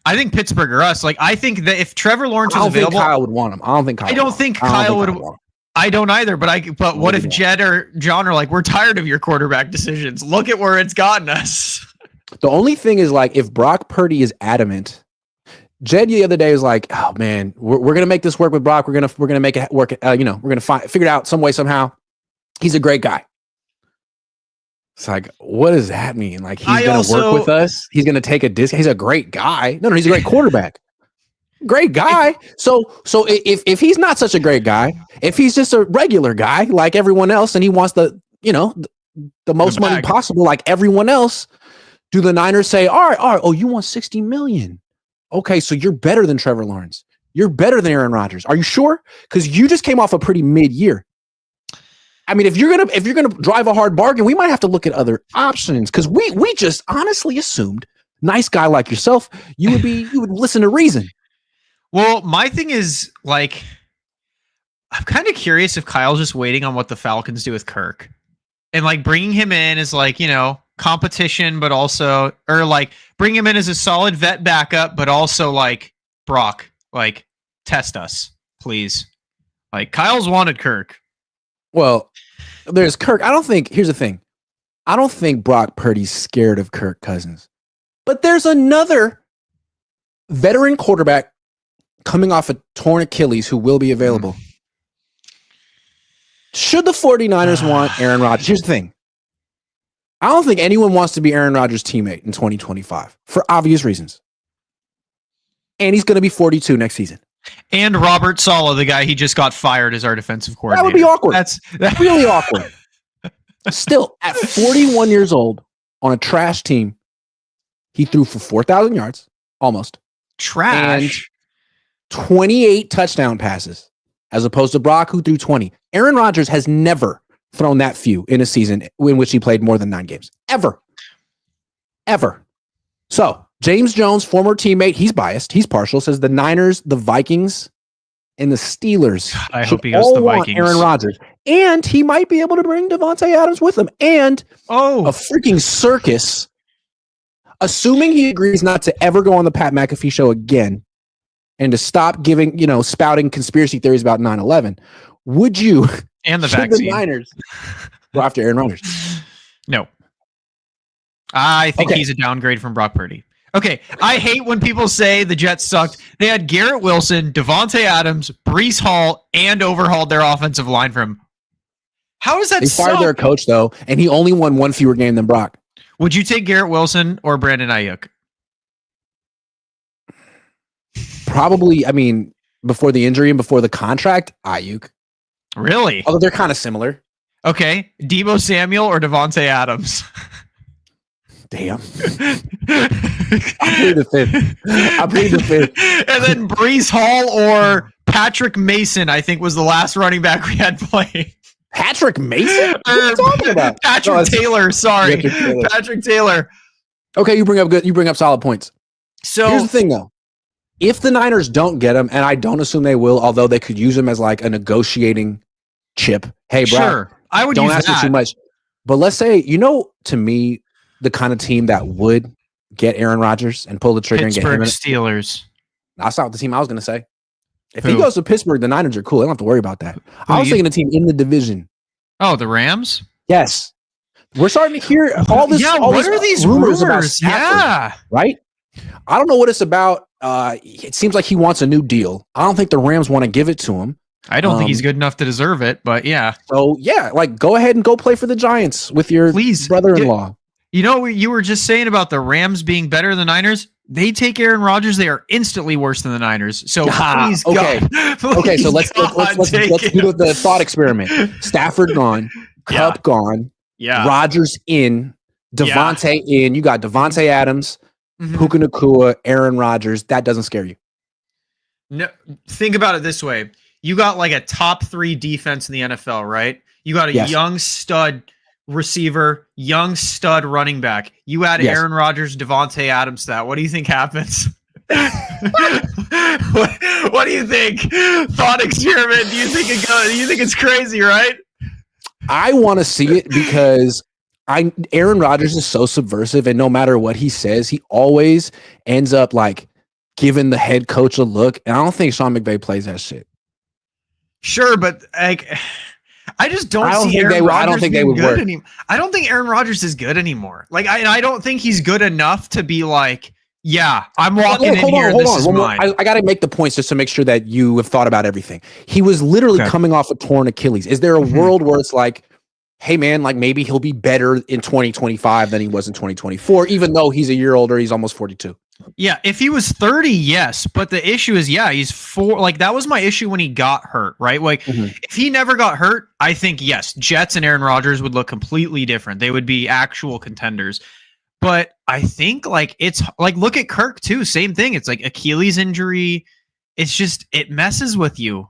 I think Pittsburgh or us. Like, I think that if Trevor Lawrence is available, think Kyle would want him. I don't think Kyle would. I don't either, but what if Jed or John are like, we're tired of your quarterback decisions. Look at where it's gotten us. The only thing is, like, if Brock Purdy is adamant, Jed the other day was like, oh man, we're gonna make this work with Brock. We're gonna make it work. We're gonna figure it out some way, somehow. He's a great guy. It's like, what does that mean? Like, he's going to work with us? He's going to take a disc? He's a great guy. No, he's a great quarterback. Great guy. So if he's not such a great guy, if he's just a regular guy like everyone else, and he wants the most money possible like everyone else, do the Niners say, all right, oh, you want $60 million? Okay, so you're better than Trevor Lawrence. You're better than Aaron Rodgers. Are you sure? Because you just came off a pretty mid-year. I mean, if you're gonna drive a hard bargain, we might have to look at other options, because we just honestly assumed, nice guy like yourself, you would listen to reason. Well, my thing is, like, I'm kind of curious if Kyle's just waiting on what the Falcons do with Kirk, and like bringing him in as like, competition, but also, or like bring him in as a solid vet backup, but also like, Brock, like, test us, please. Like, Kyle's wanted Kirk. Well, there's Kirk. Here's the thing. I don't think Brock Purdy's scared of Kirk Cousins. But there's another veteran quarterback coming off a torn Achilles who will be available. Should the 49ers want Aaron Rodgers? Here's the thing. I don't think anyone wants to be Aaron Rodgers' teammate in 2025 for obvious reasons. And he's going to be 42 next season. And Robert Saleh, the guy he just got fired as our defensive coordinator. That would be awkward. That's really awkward. Still, at 41 years old, on a trash team, he threw for 4,000 yards, almost. Trash. And 28 touchdown passes, as opposed to Brock, who threw 20. Aaron Rodgers has never thrown that few in a season in which he played more than 9 games. Ever. So, James Jones, former teammate, he's biased, he's partial, says the Niners, the Vikings, and the Steelers I hope he goes to the Vikings. Aaron Rodgers. And he might be able to bring Devontae Adams with him. And a freaking circus, assuming he agrees not to ever go on the Pat McAfee show again and to stop spouting conspiracy theories about 9/11. Would you And the should vaccine. the Niners go after Aaron Rodgers? No. I think he's a downgrade from Brock Purdy. Okay, I hate when people say the Jets sucked. They had Garrett Wilson, Devontae Adams, Breece Hall, and overhauled their offensive line for him. How is that? They fired their coach though, and he only won one fewer game than Brock. Would you take Garrett Wilson or Brandon Ayuk? Probably. I mean, before the injury and before the contract, Ayuk. Really? Although they're kind of similar. Okay, Deebo Samuel or Devontae Adams? Damn. I plead the fifth. And then Breece Hall or Patrick Mason, I think, was the last running back we had playing. Patrick Mason? What are you talking about? Patrick Taylor, sorry. Patrick Taylor. Okay, you bring up solid points. So here's the thing though. If the Niners don't get him, and I don't assume they will, although they could use him as like a negotiating chip. Hey, bro, sure, I would don't use ask that. for too much. But let's say, to me, the kind of team that would get Aaron Rodgers and pull the trigger and get him. Steelers. That's not the team I was going to say. If he goes to Pittsburgh, the Niners are cool. They don't have to worry about that. I was thinking a team in the division. Oh, the Rams? Yes. We're starting to hear all this. Yeah, all what this are these rumors about Stafford, right? I don't know what it's about. It seems like he wants a new deal. I don't think the Rams want to give it to him. I don't think he's good enough to deserve it, but yeah. So, yeah, go ahead and go play for the Giants with your brother-in-law. You know what you were just saying about the Rams being better than the Niners? They take Aaron Rodgers, they are instantly worse than the Niners. So please, okay. God, okay, so let's do the thought experiment. Stafford gone, Kupp gone, Rodgers in, Devontae in. You got Devontae Adams, Puka Nacua, Aaron Rodgers. That doesn't scare you. No, think about it this way. You got like a top 3 defense in the NFL, right? You got a young stud receiver, young stud running back. You add Aaron Rodgers, Devontae Adams to that. What do you think happens? what do you think? Thought experiment. Do you think it's crazy, right? I want to see it because Aaron Rodgers is so subversive, and no matter what he says, he always ends up like giving the head coach a look. And I don't think Sean McVay plays that shit. Sure, but like, I just don't see Aaron Rodgers. I don't think they would work. I don't think Aaron Rodgers is good anymore. Like, I don't think he's good enough to be like, yeah, I'm walking in here. This is mine. I got to make the points just to make sure that you have thought about everything. He was literally coming off a torn Achilles. Is there a world where it's like, hey man, like maybe he'll be better in 2025 than he was in 2024, even though he's a year older, he's almost 42. Yeah, if he was 30, yes. But the issue is, he's 4. Like, that was my issue when he got hurt, right? Like, if he never got hurt, I think, yes, Jets and Aaron Rodgers would look completely different. They would be actual contenders. But I think, like, it's like, look at Kirk, too. Same thing. It's like Achilles injury. It's just, it messes with you.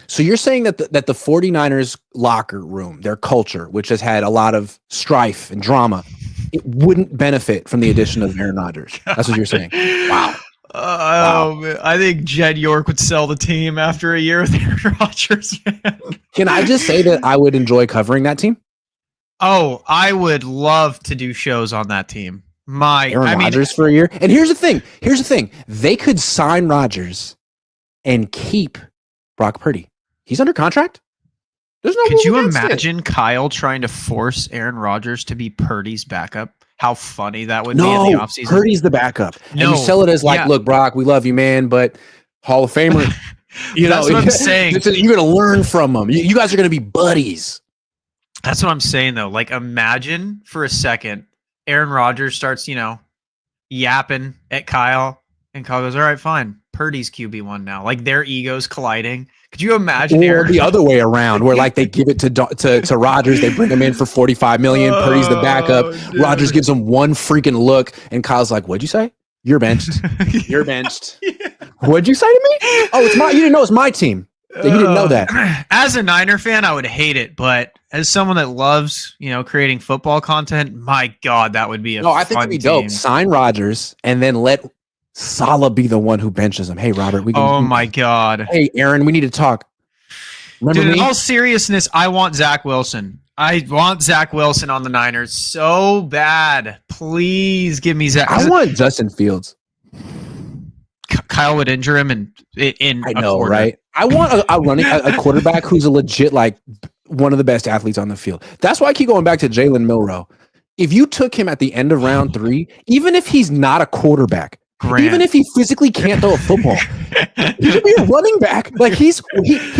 So you're saying that the 49ers locker room, their culture, which has had a lot of strife and drama, it wouldn't benefit from the addition of Aaron Rodgers. That's what you're saying. Wow. Wow. Man. I think Jed York would sell the team after a year with Aaron Rodgers, man. Can I just say that I would enjoy covering that team? Oh, I would love to do shows on that team. Aaron Rodgers for a year. And here's the thing. They could sign Rodgers and keep Brock Purdy. He's under contract. There's no. Could you imagine Kyle trying to force Aaron Rodgers to be Purdy's backup? How funny that would be in the offseason. Purdy's the backup. No, and you sell it as like, look, Brock, we love you, man, but Hall of Famer. That's what I'm saying. You're going to learn from him. You guys are going to be buddies. That's what I'm saying, though. Like, imagine for a second, Aaron Rodgers starts, yapping at Kyle, and Kyle goes, all right, fine. Purdy's QB1 now. Like, their egos colliding. Could you imagine? Or the other way around, where like they give it to Rodgers, they bring him in for $45 million. Purdy's the backup. Rodgers gives him one freaking look, and Kyle's like, "What'd you say? You're benched. You're benched. What'd you say to me? Oh, it's my. You didn't know it's my team. You didn't know that." As a Niner fan, I would hate it, but as someone that loves, creating football content, my God, that would be I think it'd be dope. Sign Rodgers and then let Saleh be the one who benches him. Hey, Robert, my God. Hey, Aaron, we need to talk. Remember me? In all seriousness, I want Zach Wilson. I want Zach Wilson on the Niners so bad. Please give me Zach. I want Justin Fields. Kyle would injure him in I a know, quarter. right? I want a quarterback who's a legit, like, one of the best athletes on the field. That's why I keep going back to Jalen Milroe. If you took him at the end of round 3, even if he's not a quarterback, even if he physically can't throw a football, he could be a running back. Like he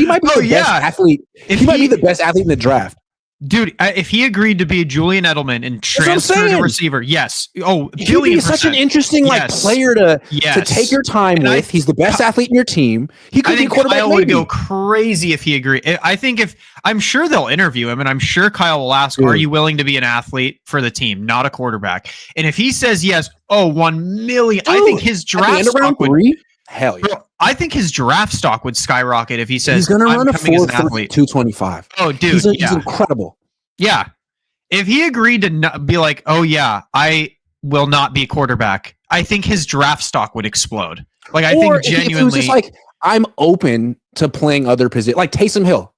might be the best athlete. He might be the best athlete in the draft. Dude, if he agreed to be Julian Edelman and transfer to receiver, yes. Oh, he would be such an interesting player to take your time with. He's the best athlete in your team. He could be a quarterback. Kyle would go crazy if he agreed. I think I'm sure they'll interview him, and I'm sure Kyle will ask, "Are you willing to be an athlete for the team, not a quarterback?" And if he says yes, 1 million. Dude, I think his draft stock would. Hell yeah. Bro, I think his draft stock would skyrocket if he says he's going to run a 4.3 225. Oh, dude, he's incredible. Yeah. If he agreed to not be like, "Oh yeah, I will not be a quarterback," I think his draft stock would explode. Like, I think genuinely, if he was just like, I'm open to playing other positions, like Taysom Hill.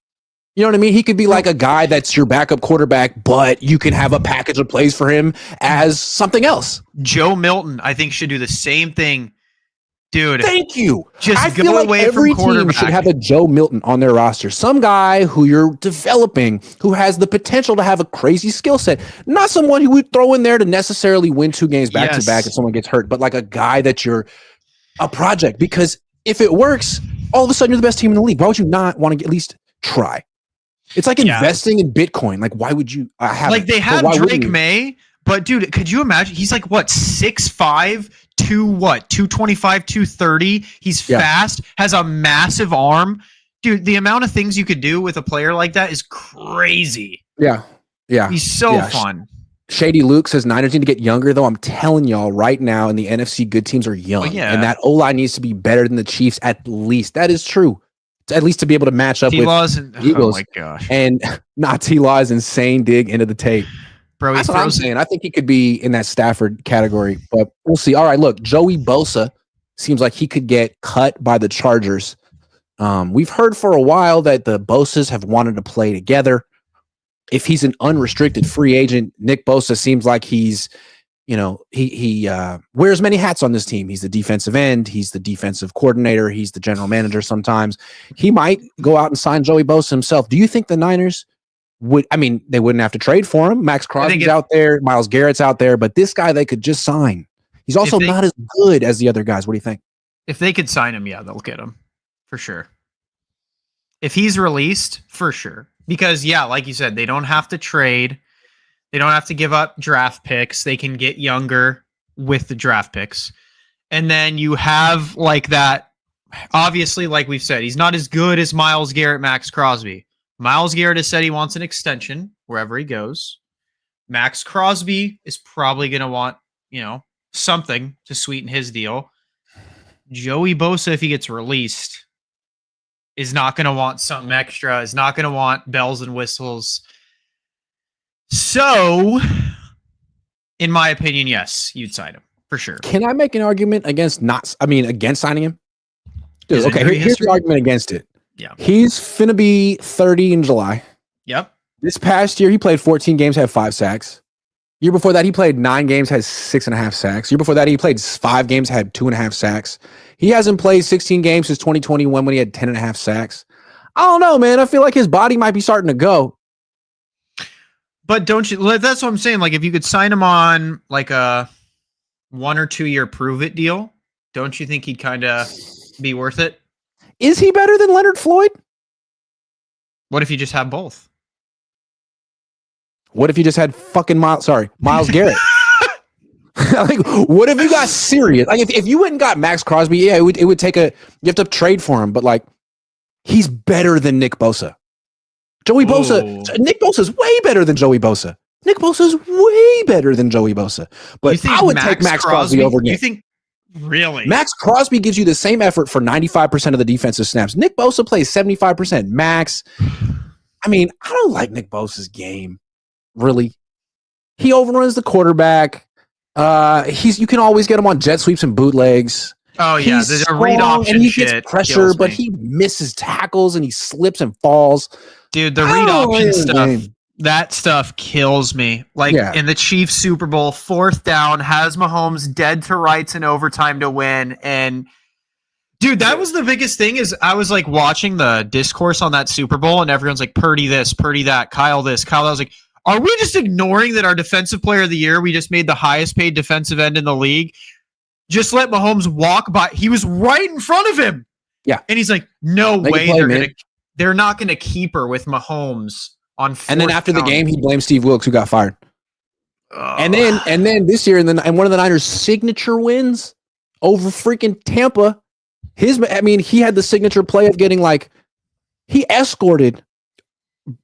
You know what I mean? He could be like a guy that's your backup quarterback, but you can have a package of plays for him as something else. Joe Milton, I think, should do the same thing. Dude, thank you. I feel like every team should have a Joe Milton on their roster. Some guy who you're developing, who has the potential to have a crazy skill set. Not someone who would throw in there to necessarily win 2 games back to back if someone gets hurt, but like a guy that you're a project. Because if it works, all of a sudden you're the best team in the league. Why would you not want to at least try? It's like investing in Bitcoin. Like, why would you have like they have Drake May, but dude, could you imagine? He's like what, 6'5", 225, 230. He's fast, has a massive arm. Dude, the amount of things you could do with a player like that is crazy. Yeah. He's so fun. Shady Luke says Niners need to get younger, though. I'm telling y'all right now in the NFC, good teams are young. And that O-line needs to be better than the Chiefs at least. That is true. At least to be able to match up with Eagles. Oh my gosh. And not T-Law is insane dig into the tape. Bro, that's what I'm saying. I think he could be in that Stafford category, but we'll see. All right, look, Joey Bosa seems like he could get cut by the Chargers. We've heard for a while that the Bosas have wanted to play together. If he's an unrestricted free agent, Nick Bosa seems like he's, he wears many hats on this team. He's the defensive end. He's the defensive coordinator. He's the general manager sometimes. He might go out and sign Joey Bosa himself. Do you think the Niners they wouldn't have to trade for him. Max Crosby's out there. Myles Garrett's out there. But this guy they could just sign. He's also not as good as the other guys. What do you think? If they could sign him, they'll get him. For sure. If he's released, for sure. Because, like you said, they don't have to trade. They don't have to give up draft picks. They can get younger with the draft picks. And then you have like that. Obviously, like we've said, he's not as good as Myles Garrett, Max Crosby. Myles Garrett has said he wants an extension wherever he goes. Max Crosby is probably going to want, something to sweeten his deal. Joey Bosa, if he gets released, is not going to want something extra, is not going to want bells and whistles. So, in my opinion, yes, you'd sign him for sure. Can I make an argument against signing him? Dude, okay, here's the argument against it. Yeah. He's finna be 30 in July. Yep. This past year, he played 14 games, had 5 sacks. Year before that, he played 9 games, had 6.5 sacks. Year before that, he played 5 games, had 2.5 sacks. He hasn't played 16 games since 2021 when he had 10.5 sacks. I don't know, man. I feel like his body might be starting to go. But don't you? That's what I'm saying. Like, if you could sign him on like a 1 or 2 year prove it deal, don't you think he'd kind of be worth it? Is he better than Leonard Floyd? What if you just have both? What if you just had fucking Myles Garrett? Like, what if you got serious? Like, if you went and got Max Crosby, it would take you have to trade for him, but like, he's better than Nick Bosa. Nick Bosa is way better than Joey Bosa. Nick Bosa is way better than Joey Bosa. But I would take Max Crosby over Nick. You think? Really? Max Crosby gives you the same effort for 95% of the defensive snaps. Nick Bosa plays 75%. Max, I don't like Nick Bosa's game. Really. He overruns the quarterback. You can always get him on jet sweeps and bootlegs. Oh, yeah. He's There's a read option and he gets pressure, but he misses tackles and he slips and falls. Dude, the read option stuff. That stuff kills me. Like in the Chiefs Super Bowl, 4th down, has Mahomes dead to rights in overtime to win. And Dude, that was the biggest thing is I was like watching the discourse on that Super Bowl and everyone's like, Purdy this, Purdy that, Kyle this, Kyle that. I was like, are we just ignoring that our defensive player of the year, we just made the highest paid defensive end in the league, just let Mahomes walk by? He was right in front of him. Yeah. And he's like, no way they're not gonna keep her with Mahomes on fourth. And then after the game, he blamed Steve Wilkes, who got fired. And then this year, and one of the Niners' signature wins over freaking Tampa. He had the signature play of getting he escorted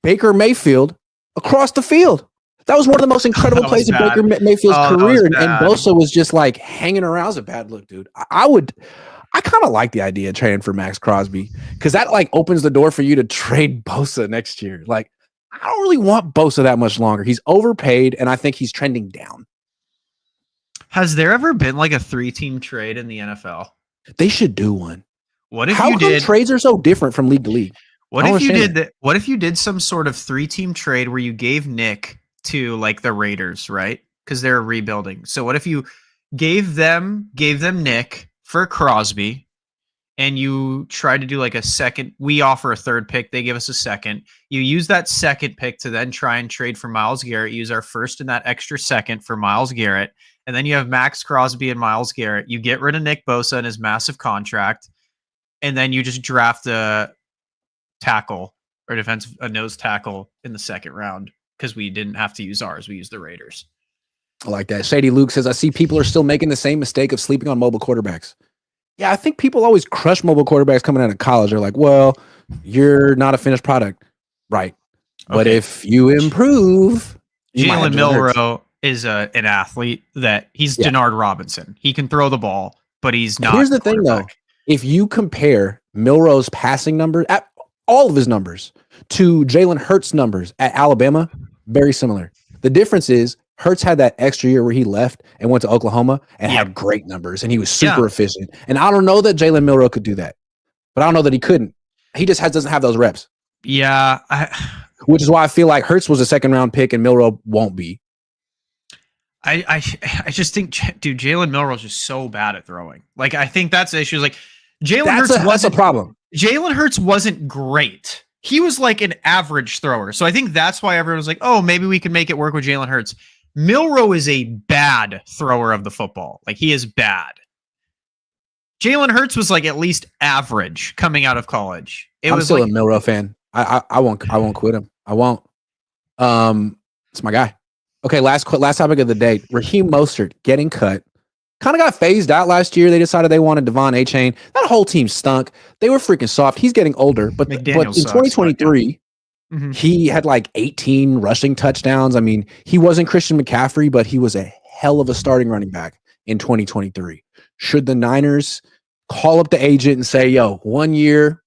Baker Mayfield across the field. That was one of the most incredible plays of Baker Mayfield's career. And Bosa was just hanging around. It was a bad look, dude. I kind of like the idea of trading for Max Crosby because that opens the door for you to trade Bosa next year. I don't really want Bosa that much longer. He's overpaid, and I think he's trending down. Has there ever been a 3-team trade in the NFL? They should do one. What if How come trades are so different from league to league? What if you did that? What if you did some sort of 3-team trade where you gave Nick to the Raiders, right? Because they're rebuilding. So what if you gave them Nick for Crosby, and you try to do a second? We offer a third pick. They give us a second. You use that second pick to then try and trade for Myles Garrett. Use our first and that extra second for Myles Garrett. And then you have Max Crosby and Myles Garrett. You get rid of Nick Bosa and his massive contract. And then you just draft a tackle or a nose tackle in the second round because we didn't have to use ours. We used the Raiders. I like that. Shady Luke says, I see people are still making the same mistake of sleeping on mobile quarterbacks. Yeah, I think people always crush mobile quarterbacks coming out of college. They're like, well, you're not a finished product. Right. Okay. But if you improve, Jalen Milroe is an athlete that he's Denard Robinson. He can throw the ball, but he's not. Here's the thing, though. If you compare Milroe's passing numbers, all of his numbers, to Jalen Hurts' numbers at Alabama, very similar. The difference is Hurts had that extra year where he left and went to Oklahoma and had great numbers, and he was super efficient. And I don't know that Jalen Milroe could do that, but I don't know that he couldn't. He just doesn't have those reps. Yeah. Which is why I feel like Hurts was a second-round pick and Milroe won't be. I just think, dude, Jalen Milroe is just so bad at throwing. I think that's the issue. That's a problem. Jalen Hurts wasn't great. He was an average thrower. So I think that's why everyone was like, oh, maybe we can make it work with Jalen Hurts. Milroe is a bad thrower of the football. He is bad. Jalen Hurts was at least average coming out of college. I'm still a Milroe fan. I won't quit him. I won't. It's my guy. Okay, last topic of the day. Raheem Mostert getting cut. Kind of got phased out last year. They decided they wanted Devon Achane. That whole team stunk. They were freaking soft. He's getting older, but in 2023, he had 18 rushing touchdowns. I mean, he wasn't Christian McCaffrey, but he was a hell of a starting running back in 2023. Should the Niners call up the agent and say, yo, 1 year,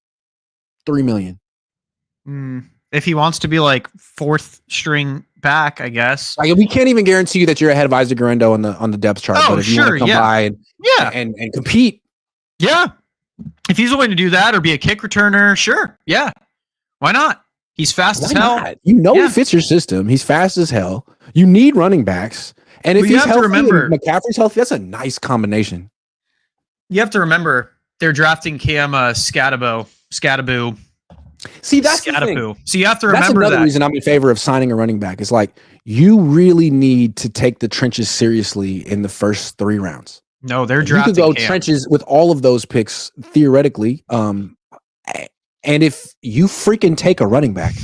$3 million? If he wants to be fourth string back, I guess. We can't even guarantee you that you're ahead of Isaac Guerrero on the depth chart. Oh, but if you want to come by and compete. Yeah. If he's willing to do that or be a kick returner, sure. Yeah. Why not? He's fast as hell. Not? He fits your system. He's fast as hell. You need running backs. And if he's healthy and McCaffrey's healthy, that's a nice combination. You have to remember they're drafting Cam Skattebo. See, that's the thing. So you have to remember that's another reason I'm in favor of signing a running back. It's you really need to take the trenches seriously in the first 3 rounds. No, they're drafting. You could go trenches with all of those picks theoretically. And if you freaking take a running back,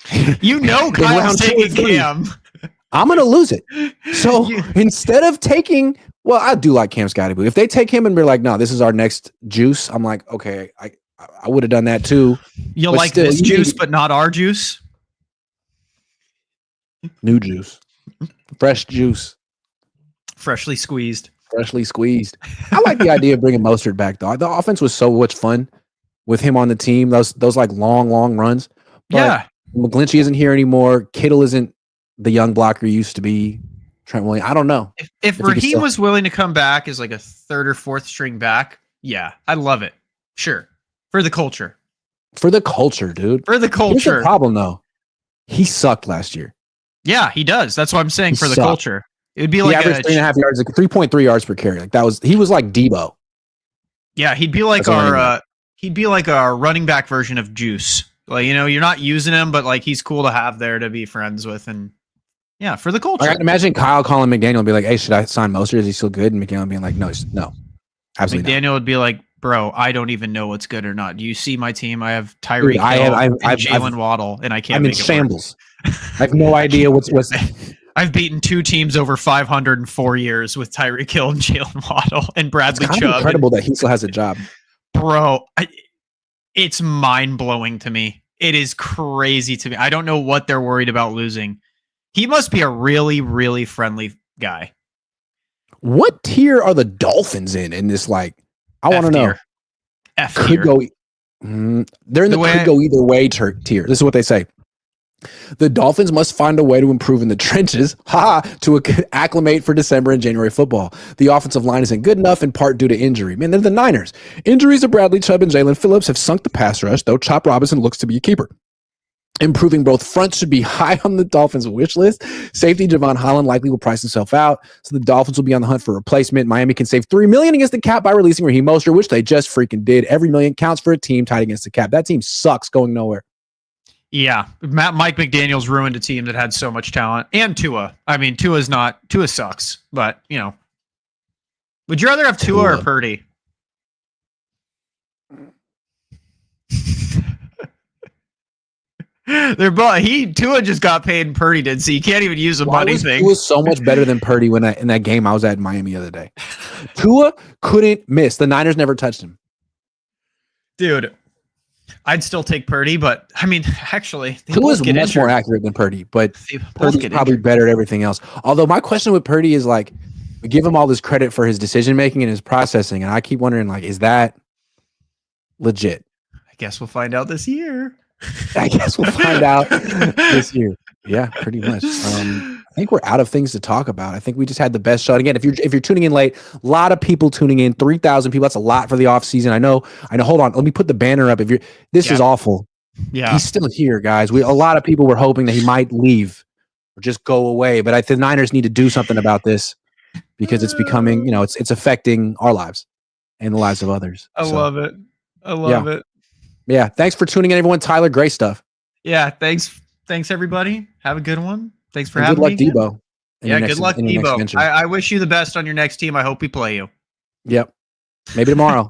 Kyle's taking Cam. I'm going to lose it. So instead of taking, I do like Cam Skattebo. If they take him and be like, no, this is our next juice, I'm like, okay, I would have done that too. You'll like this juice, but not our juice? New juice. Fresh juice. Freshly squeezed. I like the idea of bringing Mostert back, though. The offense was so much fun with him on the team. Those long runs. But McGlinchey isn't here anymore. Kittle isn't the young blocker he used to be. Trent Williams. I don't know. If Raheem was willing to come back as a third or fourth string back, yeah, I'd love it. Sure. For the culture. Dude. For the culture. Here's the problem, though. He sucked last year. Yeah, he does. That's what I'm saying. The culture. It would be he averaged 3.5 yards, 3.3 yards per carry. He was like Deebo. Yeah, he'd be like As a running back. he'd be like our running back version of Juice. Like, you're not using him, but like he's cool to have there to be friends with, and yeah, for the Like, I culture. can imagine Kyle calling McDaniel and be like, "Hey, should I sign Mostert? Is he still good?" And McDaniel being like, "No, no, absolutely not." McDaniel would be like, "Bro, I don't even know what's good or not. Do you see my team? I have Dude, Tyreek Hill and I've Jalen Waddle, and I can't I'm in make it work." shambles. I have no idea what's. I've beaten 2 teams over 500 in 4 years with Tyreek Hill and Jalen Waddle and Bradley It's kind of Chubb. incredible that he still has a job. Bro, it's mind blowing to me. It is crazy to me. I don't know what they're worried about losing. He must be a really, really friendly guy. What tier are the Dolphins in this? Like, I want to know. F Could tier. go. They're in the could go either way tier. This is what they say. The Dolphins must find a way to improve in the trenches, to acclimate for December and January football. The offensive line isn't good enough, in part due to injury. Man, they're the Niners. Injuries to Bradley Chubb and Jalen Phillips have sunk the pass rush, though Chop Robinson looks to be a keeper. Improving both fronts should be high on the Dolphins' wish list. Safety Javon Holland likely will price himself out, so the Dolphins will be on the hunt for a replacement. Miami can save $3 million against the cap by releasing Raheem Mostert, which they just freaking did. Every million counts for a team tied against the cap. That team sucks, going nowhere. Yeah, Mike McDaniel's ruined a team that had so much talent, and Tua. I mean, Tua sucks, but would you rather have Tua or Purdy? Tua just got paid and Purdy did, so you can't even use a money thing. Tua was so much better than Purdy in that game I was at in Miami the other day. Tua couldn't miss. The Niners never touched him. Dude, I'd still take Purdy, but I mean, actually, Tua's much more accurate than Purdy, but Purdy's probably better at everything else. Although my question with Purdy is like, we give him all this credit for his decision making and his processing, and I keep wondering, like, is that legit? I guess we'll find out this year. I guess we'll find out this year. Yeah, pretty much. I think we're out of things to talk about. I think we just had the best shot. Again, if you're tuning in late, a lot of people tuning in, 3,000 people. That's a lot for the off season. I know. Hold on. Let me put the banner up. This is awful. Yeah. He's still here, guys. A lot of people were hoping that he might leave or just go away, but I think the Niners need to do something about this because it's becoming, it's affecting our lives and the lives of others. I love it. I love it. Yeah. Thanks for tuning in, everyone. Tyler, great stuff. Yeah. Thanks, everybody. Have a good one. Thanks for having me. Good luck, Deebo. Yeah, good luck, Deebo. I wish you the best on your next team. I hope we play you. Yep. Maybe tomorrow.